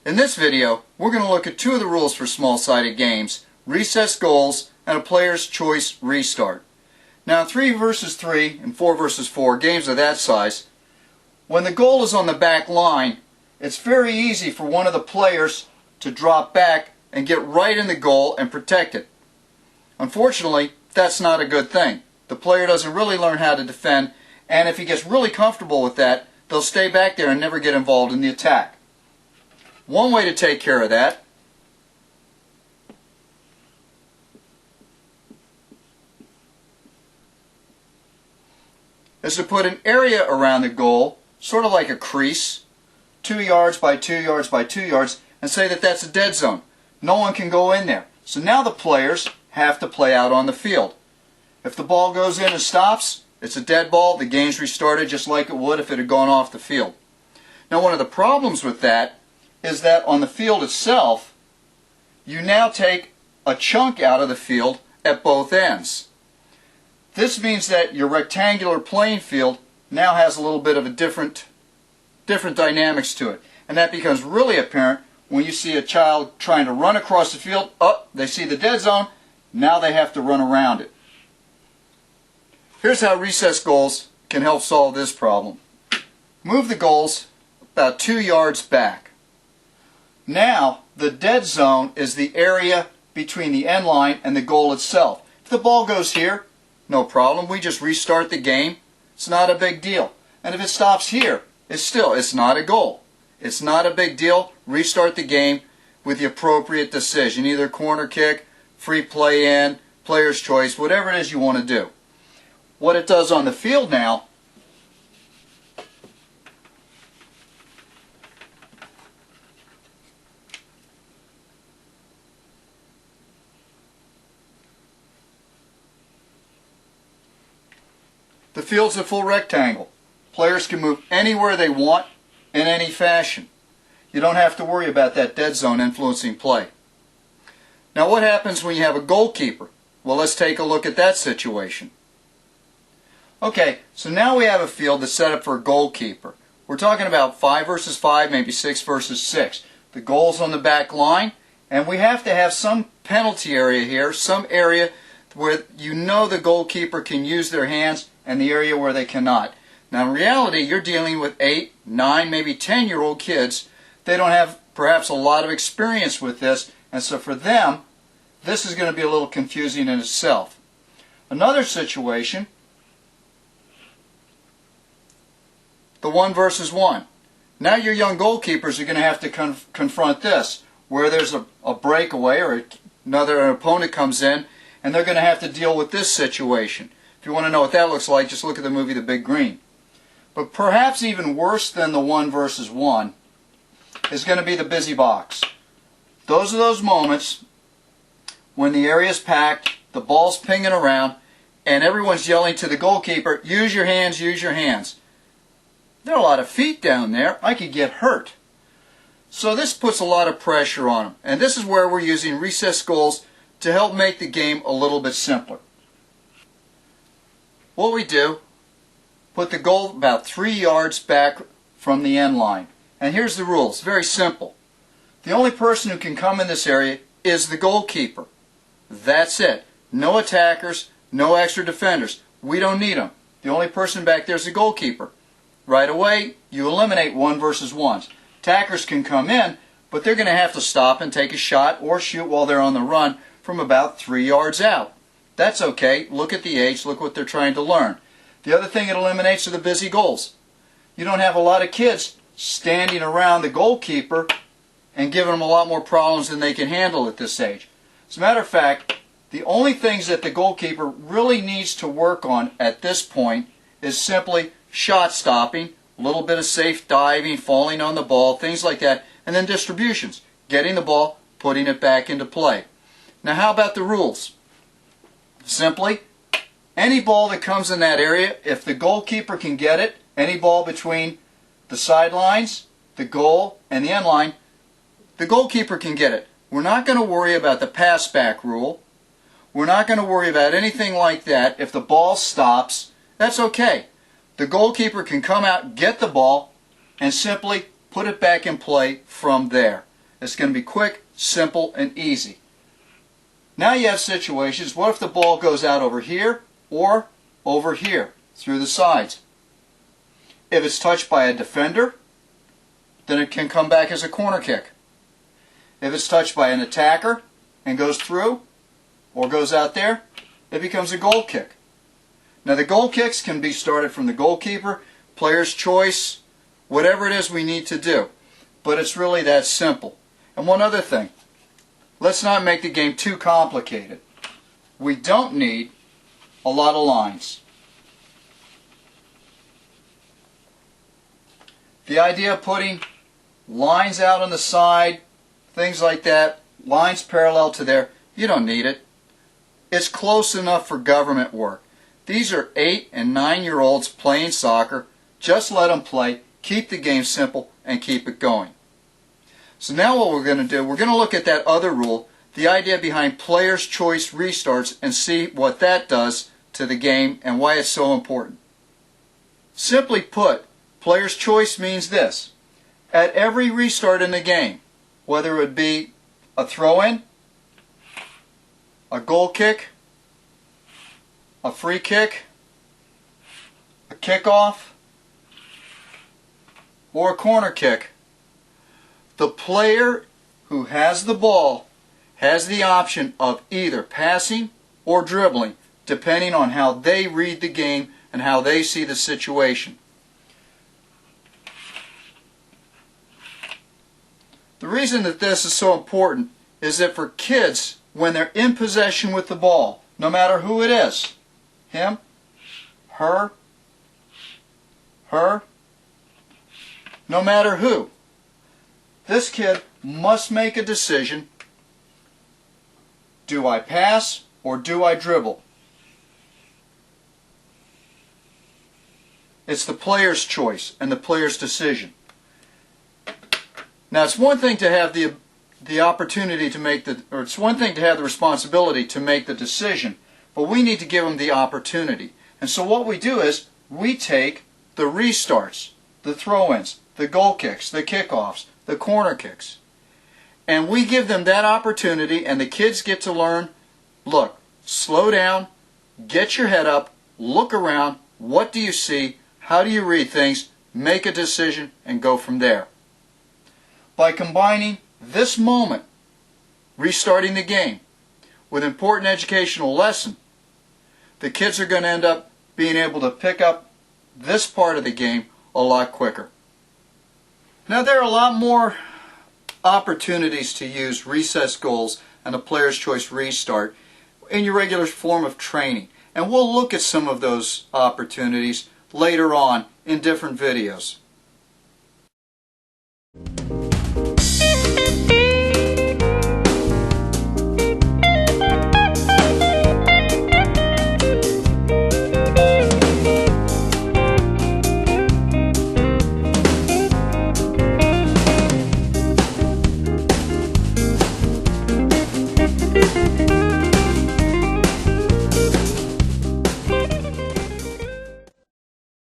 In this video, we're going to look at two of the rules for small-sided games, recess goals and a player's choice restart. Now in 3 versus 3 and 4 versus 4 games of that size, when the goal is on the back line, it's very easy for one of the players to drop back and get right in the goal and protect it. Unfortunately, that's not a good thing. The player doesn't really learn how to defend, and if he gets really comfortable with that, they'll stay back there and never get involved in the attack. One way to take care of that is to put an area around the goal, sort of like a crease, 2 yards by 2 yards by 2 yards, and say that that's a dead zone. No one can go in there. So now the players have to play out on the field. If the ball goes in and stops, it's a dead ball. The game's restarted just like it would if it had gone off the field. Now one of the problems with that is that on the field itself, you now take a chunk out of the field at both ends. This means that your rectangular playing field now has a little bit of a different dynamics to it. And that becomes really apparent when you see a child trying to run across the field. Oh, they see the dead zone. Now they have to run around it. Here's how recess goals can help solve this problem. Move the goals about 2 yards back. Now the dead zone is the area between the end line and the goal itself. If the ball goes here, no problem. We just restart the game. It's not a big deal. And if it stops here, it's not a goal. It's not a big deal. Restart the game with the appropriate decision, either corner kick, free play in, player's choice, whatever it is you want to do. What it does on the field now the field's a full rectangle. Players can move anywhere they want in any fashion. You don't have to worry about that dead zone influencing play. Now what happens when you have a goalkeeper? Well, let's take a look at that situation. Okay, so now we have a field that's set up for a goalkeeper. We're talking about 5 versus 5, maybe 6 versus 6. The goal's on the back line, and we have to have some penalty area here, some area where you know the goalkeeper can use their hands and the area where they cannot. Now in reality, you're dealing with 8, 9, maybe 10-year-old kids. They don't have perhaps a lot of experience with this, and so for them, this is going to be a little confusing in itself. Another situation, the 1 versus 1. Now your young goalkeepers are going to have to confront this, where there's a breakaway or an opponent comes in, and they're going to have to deal with this situation. If you want to know what that looks like, just look at the movie The Big Green. But perhaps even worse than the 1 versus 1 is going to be the busy box. Those are those moments when the area is packed, the ball's pinging around, and everyone's yelling to the goalkeeper, use your hands, use your hands. There are a lot of feet down there. I could get hurt. So this puts a lot of pressure on them. And this is where we're using recess goals to help make the game a little bit simpler. What we do, put the goal about 3 yards back from the end line. And here's the rules. Very simple. The only person who can come in this area is the goalkeeper. That's it. No attackers, no extra defenders. We don't need them. The only person back there is the goalkeeper. Right away, you eliminate 1 versus 1s. Attackers can come in, but they're going to have to stop and take a shot or shoot while they're on the run from about 3 yards out. That's okay. Look at the age. Look what they're trying to learn. The other thing it eliminates are the busy goals. You don't have a lot of kids standing around the goalkeeper and giving them a lot more problems than they can handle at this age. As a matter of fact, the only things that the goalkeeper really needs to work on at this point is simply shot stopping, a little bit of safe diving, falling on the ball, things like that, and then distributions, getting the ball, putting it back into play. Now how about the rules? Simply, any ball that comes in that area, if the goalkeeper can get it, any ball between the sidelines, the goal, and the end line, the goalkeeper can get it. We're not going to worry about the pass back rule. We're not going to worry about anything like that. If the ball stops, that's okay. The goalkeeper can come out, get the ball, and simply put it back in play from there. It's going to be quick, simple, and easy. Now you have situations, what if the ball goes out over here or over here through the sides? If it's touched by a defender, then it can come back as a corner kick. If it's touched by an attacker and goes through or goes out there, it becomes a goal kick. Now the goal kicks can be started from the goalkeeper, player's choice, whatever it is we need to do. But it's really that simple. And one other thing, let's not make the game too complicated. We don't need a lot of lines. The idea of putting lines out on the side, things like that, lines parallel to there, you don't need it. It's close enough for government work. These are 8 and 9-year-olds playing soccer. Just let them play, keep the game simple, and keep it going. So now what we're going to do, we're going to look at that other rule, the idea behind player's choice restarts, and see what that does to the game and why it's so important. Simply put, player's choice means this. At every restart in the game, whether it would be a throw-in, a goal kick, a free kick, a kickoff, or a corner kick, the player who has the ball has the option of either passing or dribbling, depending on how they read the game and how they see the situation. The reason that this is so important is that for kids, when they're in possession with the ball, no matter who it is, him, her, no matter who, this kid must make a decision. Do I pass or do I dribble? It's the player's choice and the player's decision. Now it's one thing to have the opportunity to make it's one thing to have the responsibility to make the decision, but we need to give them the opportunity. And so what we do is we take the restarts, the throw-ins, the goal kicks, the kickoffs, the corner kicks, and we give them that opportunity, and the kids get to learn, look, slow down, get your head up, look around, what do you see, how do you read things, make a decision, and go from there. By combining this moment, restarting the game, with important educational lesson, the kids are going to end up being able to pick up this part of the game a lot quicker. Now there are a lot more opportunities to use recess goals and a player's choice restart in your regular form of training, and we'll look at some of those opportunities later on in different videos.